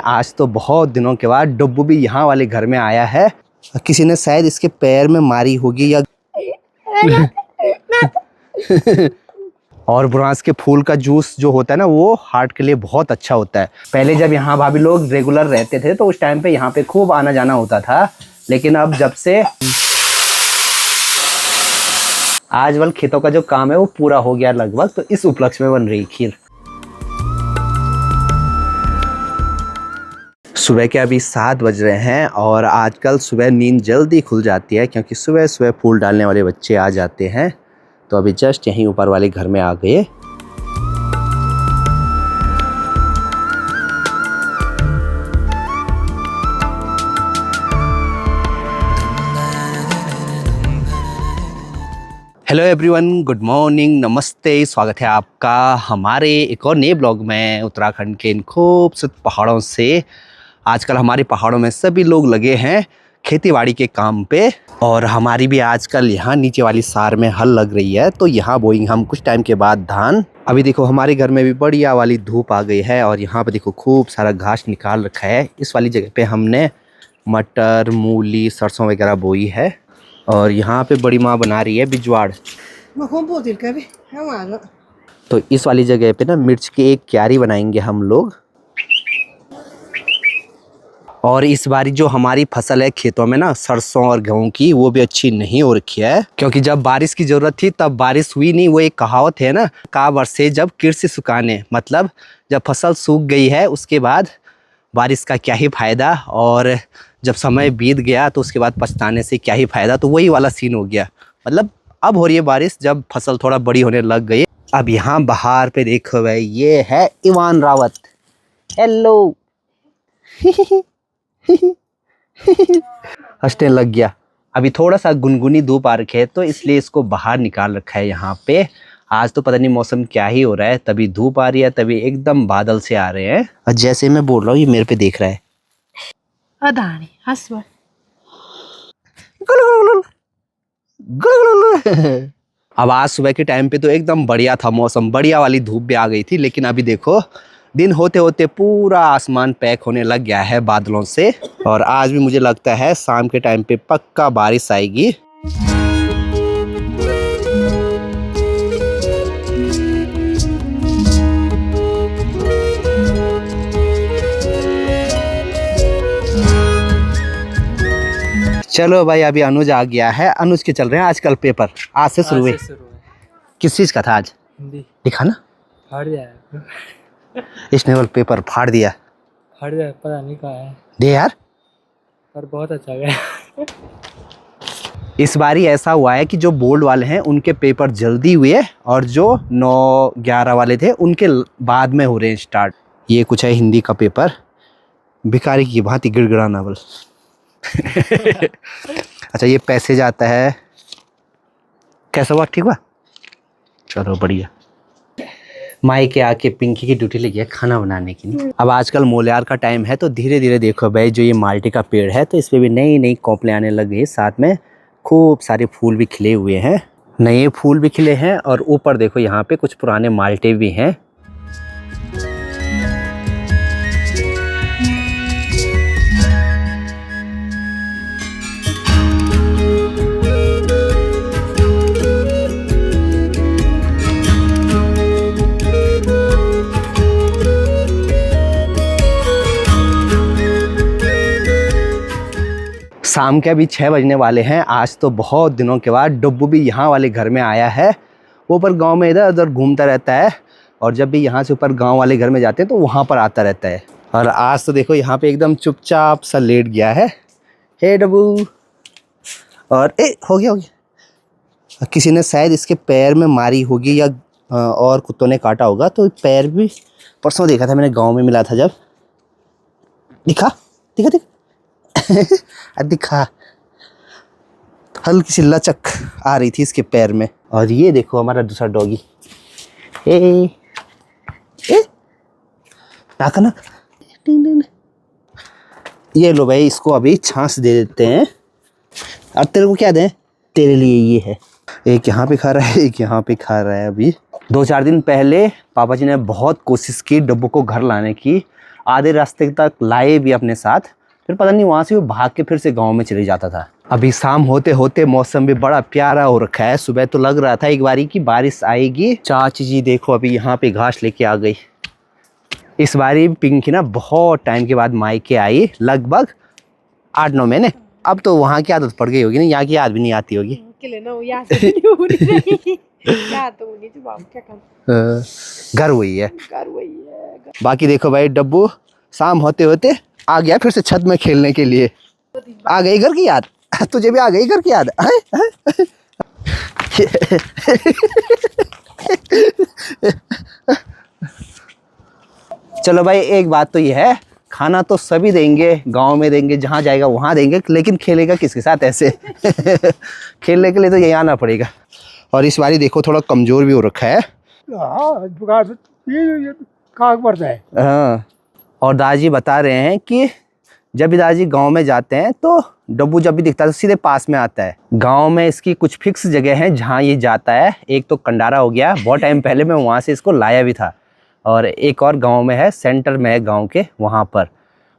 आज तो बहुत दिनों के बाद डब्बू भी यहाँ वाले घर में आया है। किसी ने शायद इसके पैर में मारी होगी या और बुरांस के फूल का जूस जो होता है ना, वो हार्ट के लिए बहुत अच्छा होता है। पहले जब यहाँ भाभी लोग रेगुलर रहते थे तो उस टाइम पे यहाँ पे खूब आना जाना होता था, लेकिन अब जब से आज वाल खेतों का जो काम है वो पूरा हो गया लगभग, तो इस उपलक्ष्य में बन रही खीर। सुबह के अभी 7 बज रहे हैं और आजकल सुबह नींद जल्दी खुल जाती है क्योंकि सुबह सुबह फूल डालने वाले बच्चे आ जाते हैं। तो अभी जस्ट यहीं ऊपर वाले घर में आ गए। हेलो एवरीवन, गुड मॉर्निंग, नमस्ते। स्वागत है आपका हमारे एक और नए ब्लॉग में उत्तराखंड के इन खूबसूरत पहाड़ों से। आजकल हमारे पहाड़ों में सभी लोग लगे हैं खेतीबाड़ी के काम पे और हमारी भी आजकल यहाँ नीचे वाली सार में हल लग रही है, तो यहाँ बोएंगे हम कुछ टाइम के बाद धान। अभी देखो हमारे घर में भी बढ़िया वाली धूप आ गई है और यहाँ पे देखो खूब सारा घास निकाल रखा है। इस वाली जगह पे हमने मटर, मूली, सरसों वगैरह बोई है और यहाँ पे बड़ी माँ बना रही है बिजवाड़। तो इस वाली जगह पे ना मिर्च की एक क्यारी बनाएंगे हम लोग। और इस बारी जो हमारी फसल है खेतों में ना, सरसों और गेहूं की, वो भी अच्छी नहीं हो रखी है क्योंकि जब बारिश की जरूरत थी तब बारिश हुई नहीं। वो एक कहावत है ना, का वर्षे जब कृषि सुखाने, मतलब जब फसल सूख गई है उसके बाद बारिश का क्या ही फायदा, और जब समय बीत गया तो उसके बाद पछताने से क्या ही फायदा। तो वही वाला सीन हो गया। मतलब अब हो रही है बारिश जब फसल थोड़ा बड़ी होने लग गई। अब यहाँ बाहर पे देखो भाई, ये है इवान रावत। हेलो हंसने लग गया। अभी थोड़ा सा गुनगुनी धूप आ रखी है तो इसलिए इसको बाहर निकाल रखा है यहाँ पे। आज तो पता नहीं मौसम क्या ही हो रहा है, तभी धूप आ रही है, तभी एकदम बादल से आ रहे हैं। और जैसे मैं बोल रहा हूँ ये मेरे पे देख रहा है। अब आज सुबह के टाइम पे तो एकदम बढ़िया था मौसम, बढ़िया वाली धूप भी आ गई थी, लेकिन अभी देखो दिन होते होते पूरा आसमान पैक होने लग गया है बादलों से। और आज भी मुझे लगता है शाम के टाइम पे पक्का बारिश आएगी। चलो भाई, अभी अनुज आ गया है। अनुज के चल रहे हैं आजकल पेपर, आज से शुरू है। किस चीज का था आज? हिंदी। दिखा ना, फाड़ दिया इसने वो पेपर फाड़ दिया। पता नहीं कहाँ है। दे यार, पर बहुत अच्छा गया। इस बारी ऐसा हुआ है कि जो बोर्ड वाले हैं उनके पेपर जल्दी हुए और जो 9-11 वाले थे उनके बाद में हो रहे हैं स्टार्ट। ये कुछ है हिंदी का पेपर, भिखारी की भांति गिड़गिड़ाना बोल। अच्छा, ये पैसेज आता है। कैसा हुआ? ठीक हुआ? चलो बढ़िया। माई के आके पिंकी की ड्यूटी लगी है खाना बनाने की। अब आजकल मोलियार का टाइम है तो धीरे धीरे देखो भाई, जो ये माल्टे का पेड़ है तो इस पे भी नई नई कोपले आने लग गई। साथ में खूब सारे फूल भी खिले हुए हैं, नए फूल भी खिले हैं। और ऊपर देखो यहाँ पे कुछ पुराने माल्टे भी हैं। शाम के अभी 6 बजने वाले हैं। आज तो बहुत दिनों के बाद डब्बू भी यहाँ वाले घर में आया है। वो ऊपर गांव में इधर उधर घूमता रहता है और जब भी यहाँ से ऊपर गांव वाले घर में जाते हैं तो वहाँ पर आता रहता है। और आज तो देखो यहाँ पे एकदम चुपचाप सा लेट गया है। हे डब्बू। और हो गया। किसी ने शायद इसके पैर में मारी होगी या और कुत्तों ने काटा होगा। तो पैर भी परसों देखा था मैंने, गाँव में मिला था जब। दिखा दिखा हल्की सी लचक आ रही थी इसके पैर में। और ये देखो हमारा दूसरा डॉगी। ना ये लो भाई, इसको अभी छांस दे देते हैं। और तेरे को क्या दें? तेरे लिए ये है। एक यहाँ पे खा रहा है, एक यहाँ पे खा रहा है। अभी 2-4 दिन पहले पापा जी ने बहुत कोशिश की डब्बू को घर लाने की। आधे रास्ते तक लाए भी अपने साथ, फिर पता नहीं वहाँ से वो भाग के फिर से गांव में चले जाता था। अभी शाम होते होते मौसम भी बड़ा प्यारा हो रखा है। सुबह तो लग रहा था एक बारी की बारिश आएगी। चाची जी देखो अभी यहाँ पे घास लेके आ गई। इस बारी पिंकी ना बहुत टाइम के बाद मायके आई, लगभग 8-9 महीने। अब तो वहाँ की आदत पड़ गई होगी ना, यहाँ की याद भी नहीं आती होगी। घर वही है। बाकी देखो भाई डब्बू शाम होते होते आ गया फिर से छत में खेलने के लिए। आ गई घर की याद, तुझे भी आ गई घर की याद। चलो भाई एक बात तो ये है, खाना तो सभी देंगे, गांव में देंगे, जहाँ जाएगा वहाँ देंगे, लेकिन खेलेगा किसके साथ ऐसे? खेलने के लिए तो यही आना पड़ेगा। और इस बारी देखो थोड़ा कमजोर भी हो रखा है। हाँ, और दादाजी बता रहे हैं कि जब भी दादाजी गांव में जाते हैं तो डब्बू जब भी दिखता है तो सीधे पास में आता है। गांव में इसकी कुछ फिक्स जगह है जहां ये जाता है। एक तो कंडारा हो गया, बहुत टाइम पहले मैं वहां से इसको लाया भी था, और एक और गांव में है, सेंटर में है गांव के वहां पर।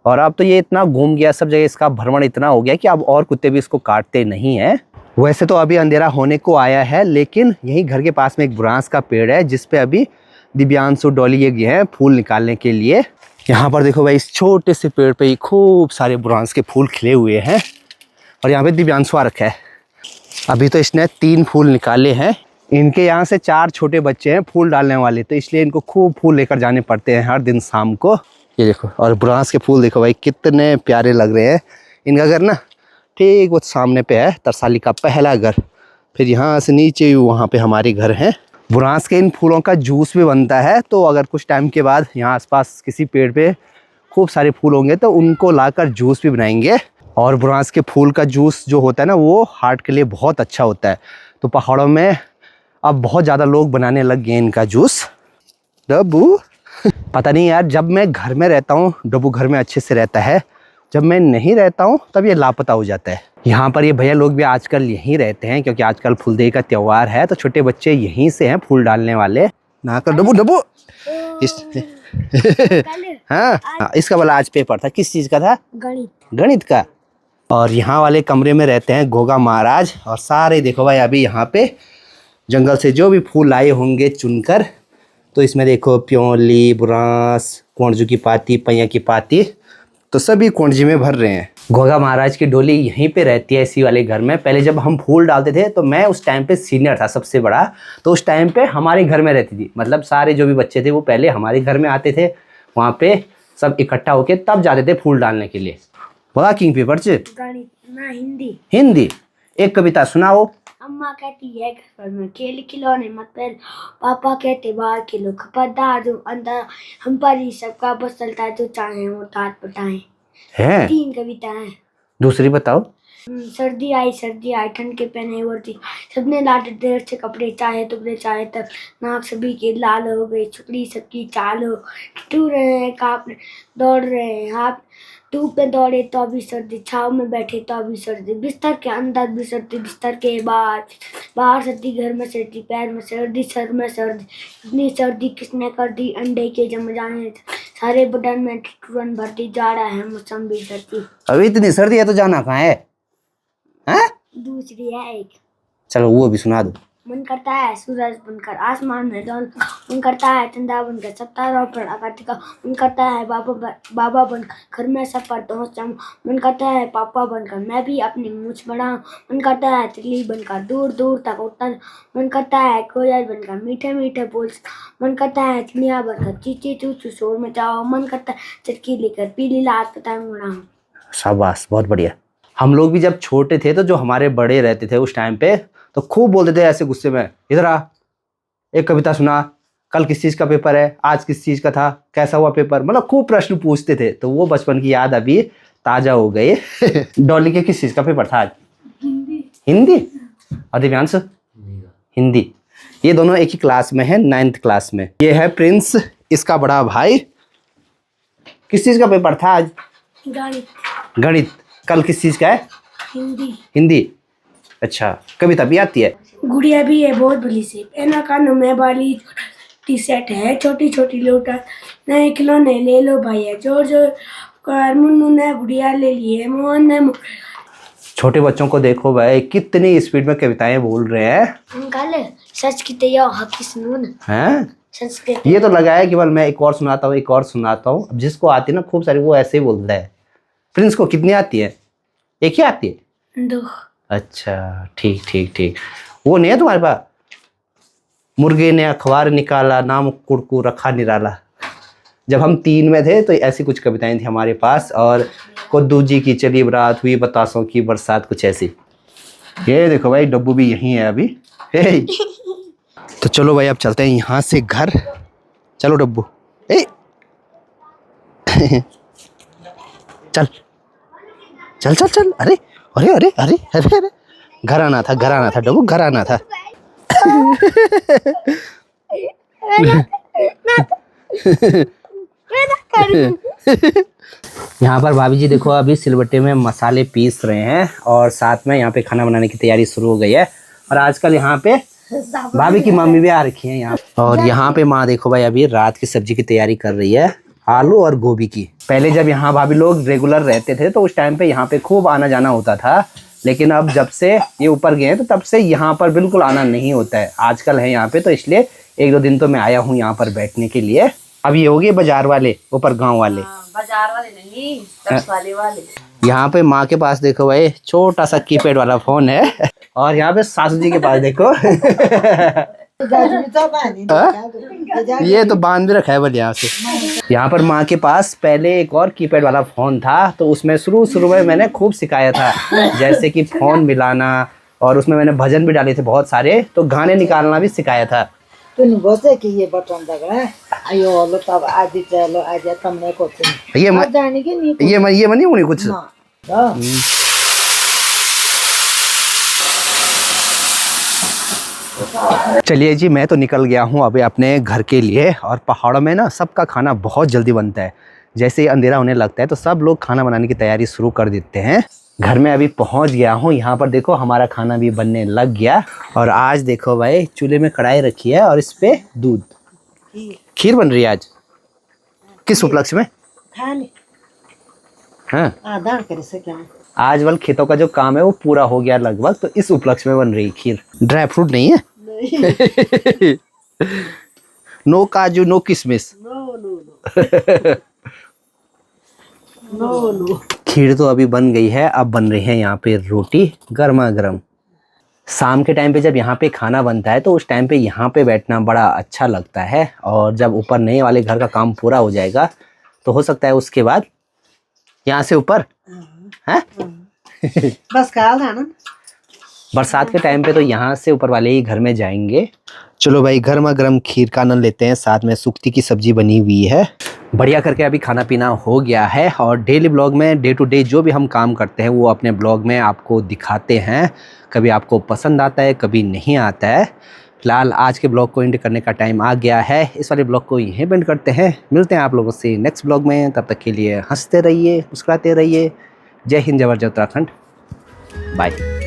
और अब तो ये इतना घूम गया सब जगह, इसका भ्रमण इतना हो गया कि अब और कुत्ते भी इसको काटते नहीं हैं। वैसे तो अभी अंधेरा होने को आया है, लेकिन यहीं घर के पास में एक बुरांस का पेड़ है जिसपे अभी दिव्यांशु डॉली ये गए हैं फूल निकालने के लिए। यहाँ पर देखो भाई इस छोटे से पेड़ पे ही खूब सारे बुरांस के फूल खिले हुए हैं, और यहाँ पे दिव्यांशु आ रखा है। अभी तो इसने 3 फूल निकाले हैं। इनके यहाँ से 4 छोटे बच्चे हैं फूल डालने वाले, तो इसलिए इनको खूब फूल लेकर जाने पड़ते हैं हर दिन शाम को। ये देखो, और बुरांस के फूल देखो भाई कितने प्यारे लग रहे हैं। इनका घर ना ठीक वो सामने पे है, तरसाली का पहला घर। फिर यहाँ से नीचे वहाँ पे हमारे घर हैं। बुरांस के इन फूलों का जूस भी बनता है, तो अगर कुछ टाइम के बाद यहाँ आसपास किसी पेड़ पे खूब सारे फूल होंगे तो उनको लाकर जूस भी बनाएंगे। और बुरांस के फूल का जूस जो होता है ना वो हार्ट के लिए बहुत अच्छा होता है। तो पहाड़ों में अब बहुत ज़्यादा लोग बनाने लग गए इनका जूस। डब्बू पता नहीं यार, जब मैं घर में रहता हूँ डब्बू घर में अच्छे से रहता है, जब मैं नहीं रहता हूँ तब ये लापता हो जाता है। यहाँ पर ये भैया लोग भी आजकल यहीं रहते हैं, क्योंकि आजकल फूलदेई का त्यौहार है, तो छोटे बच्चे यहीं से हैं फूल डालने वाले। ना कर डब्बू डब्बू हाँ, इसका वाला आज पेपर था, किस चीज़ का था? गणित का। और यहाँ वाले कमरे में रहते हैं गोगा महाराज। और सारे देखो भाई अभी यहाँ पे जंगल से जो भी फूल लाए होंगे चुनकर, तो इसमें देखो प्योली, बुरांस, कोंडजू की पाती, पैया की पाती, तो सभी कोंडजी में भर रहे हैं। गोगा महाराज की डोली यहीं पे रहती है इसी वाले घर में। पहले जब हम फूल डालते थे तो मैं उस टाइम पे सीनियर था, सबसे बड़ा, तो उस टाइम पे हमारे घर में रहती थी। मतलब सारे जो भी बच्चे थे वो पहले हमारे घर में आते थे, वहाँ पे सब इकट्ठा होके तब जाते थे फूल डालने के लिए। बड़ा किंग पेपर से हिंदी एक कविता सुनाओ। अम्मा कहती है घर में खेल खिलौने मत पहन, पापा कहते बाहर खेलो खबरदार जो अंदर, हम पर ही सबका बस चलता है, जो चाहे वो तात पटाए। है 3 कविता है। दूसरी बताओ। सर्दी आई ठंड के पहने वर्दी, सबने लाटे देर से कपड़े, चाहे टुकड़े चाहे तक, नाक सभी के लाल हो गए, छुकड़ी सबकी चाल हो, टूट रहे हैं कांप दौड़ रहे हैं हाथ, धूप में दौड़े तो भी सर्दी, छाव में बैठे तो भी सर्दी, बिस्तर के अंदर भी सर्दी, बिस्तर के बाहर सर्दी, घर में सर्दी, पैर में सर्दी, सर में सर्दी, इतनी सर्दी किसने कर दी, अंडे के जम जाने सारे बदन में ठिठुरन भरती, जा रहा है मौसम भी सर्दी। अभी इतनी सर्दी है तो जाना कहाँ है? हैं? दूसरी है एक, चलो वो भी सुना दो। मन करता है सूरज बनकर आसमान में डोल, मन करता है चंदा बनकर सप्ताह पर आकाश का, मन करता है बाबा बनकर घर में सफर तो चम, मन करता है पापा बनकर मैं भी अपनी मूछ बढ़ाऊं, मन करता है तितली बनकर दूर दूर तक उड़ता, मन करता है कोयल बनकर मीठे मीठे बोल, मन करता है चिड़िया बनकर चीची चूचू शोर मचाओ, मन करता है चटकी लेकर पीली लात पतंग उड़ाऊं। शाबाश, बहुत बढ़िया। हम लोग भी जब छोटे थे तो जो हमारे बड़े रहते थे उस टाइम पे तो खूब बोलते थे ऐसे गुस्से में, इधर आ, एक कविता सुना, कल किस चीज़ का पेपर है, आज किस चीज़ का था, कैसा हुआ पेपर, मतलब खूब प्रश्न पूछते थे। तो वो बचपन की याद अभी ताज़ा हो गई। डॉली के किस चीज़ का पेपर था आज? हिंदी। और दिव्यांश? हिंदी। ये दोनों एक ही क्लास में है, 9th क्लास में। ये है प्रिंस, इसका बड़ा भाई। किस चीज़ का पेपर था आज? गणित। कल किस चीज़ का है? हिंदी। अच्छा, कविता भी आती है? गुड़िया भी है बहुत बड़ी सी, एना कानों में बाली, टी सेट है, छोटी छोटी लोटा, नए खिलौने ले लो भैया, जोर जोर कर, मुन्नू ने गुड़िया ले लिए, मोहन ने छोटे बच्चों को देखो भाई कितनी स्पीड में कविताएं बोल रहे हैं। अंकल सच की तैयार हक की सुनून हैं? सच के ये तो लगा है कि बल मैं एक और सुनाता हूँ, एक और सुनाता हूँ। अब जिसको आती है ना खूब सारी वो ऐसे ही बोलता है। प्रिंस को कितनी आती है? एक ही आती है? दो। अच्छा ठीक ठीक ठीक। वो नहीं है तुम्हारे पास? मुर्गे ने अखबार निकाला, नाम कुड़कू रखा निराला। जब हम 3 में थे तो ऐसी कुछ कविताएं थी हमारे पास। और कद्दू जी की चली बरात, हुई बतासों की बरसात, कुछ ऐसी। ये देखो भाई डब्बू भी यहीं है अभी। हे। तो चलो भाई अब चलते हैं यहाँ से घर। चलो डब्बू ए चल चल चल चल। अरे अरे अरे अरे अरे अरे घर आना था, घर आना था डब्बू, घर आना था। यहाँ पर भाभी जी देखो अभी सिलबट्टे में मसाले पीस रहे हैं और साथ में यहाँ पे खाना बनाने की तैयारी शुरू हो गई है। और आजकल यहाँ पे भाभी की मम्मी भी आ रखी है यहाँ। और यहाँ पे माँ देखो भाई अभी रात की सब्जी की तैयारी कर रही है, आलू और गोभी की। पहले जब यहाँ भाभी लोग रेगुलर रहते थे तो उस टाइम पे यहाँ पे खूब आना जाना होता था, लेकिन अब जब से ये ऊपर गए हैं तो तब से यहाँ पर बिल्कुल आना नहीं होता है। आजकल है यहाँ पे तो इसलिए 1-2 दिन तो मैं आया हूँ यहाँ पर बैठने के लिए। अब ये हो गए बाजार वाले, ऊपर गांव वाले। बाजार वाले नहीं, रसवाले वाले। यहाँ पे माँ के पास देखो भाई छोटा सा कीपैड वाला फोन है। और यहाँ पे सासू जी के पास देखो ये तो बांध भी रखा है बल यहाँ से। यहाँ पर माँ के पास पहले एक और कीपैड वाला फोन था, तो उसमें शुरू में मैंने खूब सिखाया था, जैसे कि फोन मिलाना, और उसमें मैंने भजन भी डाले थे बहुत सारे, तो गाने निकालना भी सिखाया था। तुम बोलते कि ये बटन दगा आयो लो तब आज चलो आज तुमने को ये जाने के नहीं ये मनी उन्हीं कुछ। चलिए जी मैं तो निकल गया हूँ अभी अपने घर के लिए। और पहाड़ों में ना सबका खाना बहुत जल्दी बनता है। जैसे ही अंधेरा होने लगता है तो सब लोग खाना बनाने की तैयारी शुरू कर देते हैं। घर में अभी पहुंच गया हूँ। यहाँ पर देखो हमारा खाना भी बनने लग गया। और आज देखो भाई चूल्हे में कढ़ाई रखी है और इस पे दूध, खीर बन रही है आज। किस उपलक्ष्य में? हाँ आज वाल खेतों का जो काम है वो पूरा हो गया लगभग, तो इस उपलक्ष्य में बन रही खीर। ड्राई फ्रूट नहीं है? नो काजू नो किशमिश। खीर तो अभी बन गई है, अब बन रही है यहाँ पे रोटी गर्मा गर्म। शाम के टाइम पे जब यहाँ पे खाना बनता है तो उस टाइम पे यहाँ पे बैठना बड़ा अच्छा लगता है। और जब ऊपर नए वाले घर का काम पूरा हो जाएगा तो हो सकता है उसके बाद यहाँ से ऊपर है बस काल है ना। बरसात के टाइम पे तो यहाँ से ऊपर वाले ही घर में जाएंगे। चलो भाई गर्मा गर्म खीर का आनंद लेते हैं। साथ में सुक्ती की सब्जी बनी हुई है। बढ़िया करके अभी खाना पीना हो गया है। और डेली ब्लॉग में डे टू डे जो भी हम काम करते हैं वो अपने ब्लॉग में आपको दिखाते हैं। कभी आपको पसंद आता है, कभी नहीं आता है। फिलहाल आज के ब्लॉग को एंड करने का टाइम आ गया है। इस वाले ब्लॉग को यहीं एंड करते हैं। मिलते हैं आप लोगों से नेक्स्ट ब्लॉग में। तब तक के लिए हंसते रहिए, मुस्कुराते रहिए। जय हिंद, जय भारत, जय उत्तराखंड। बाय।